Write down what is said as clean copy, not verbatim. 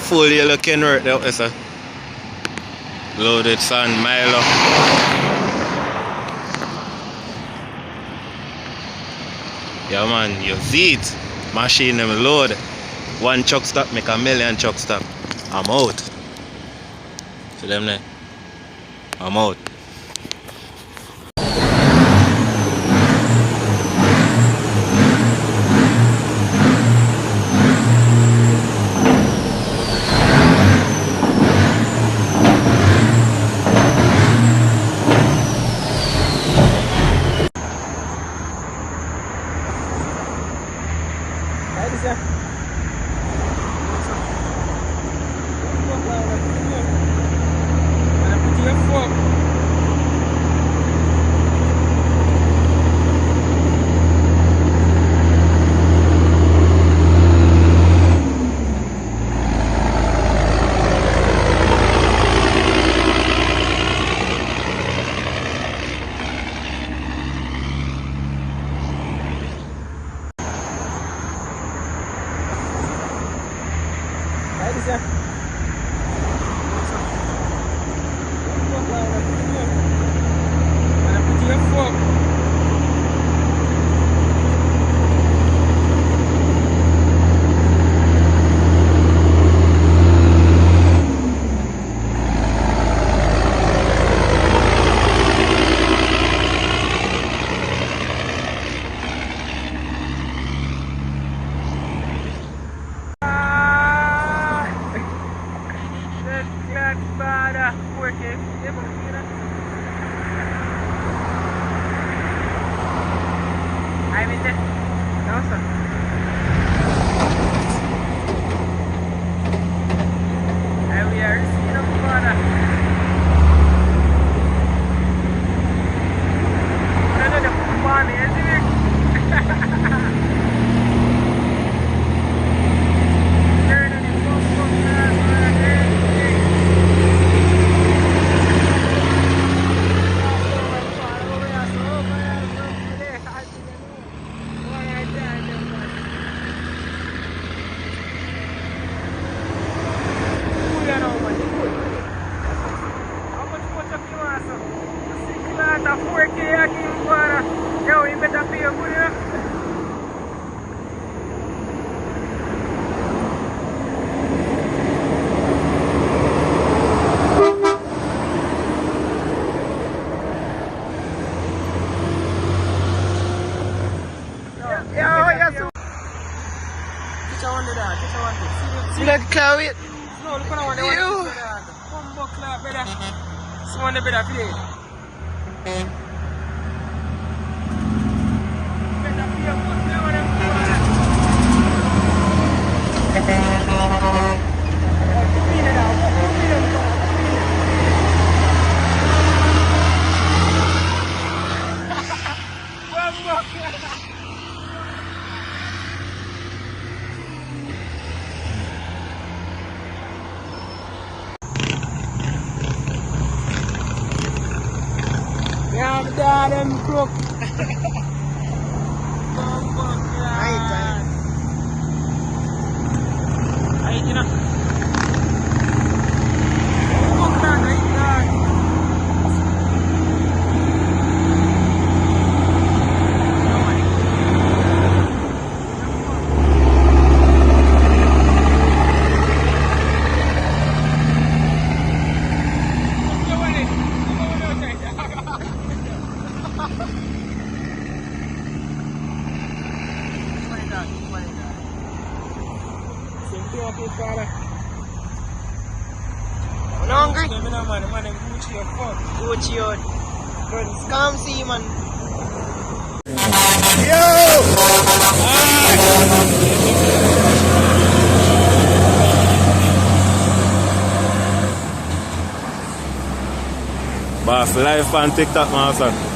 full yellow Kenworth there, sir. Loaded sand, Milo. Yeah man, you see it. Machine them load. One chuck stop make a million chuck stop. I'm out. See them there? I'm out. See that car with? No, look at the one. One buckler better. Someone better play. Better play yeah, them crook. Right, you know. I'm hungry. Man, Gucci out. Come see man. Yo! Boss, live on TikTok, man, son.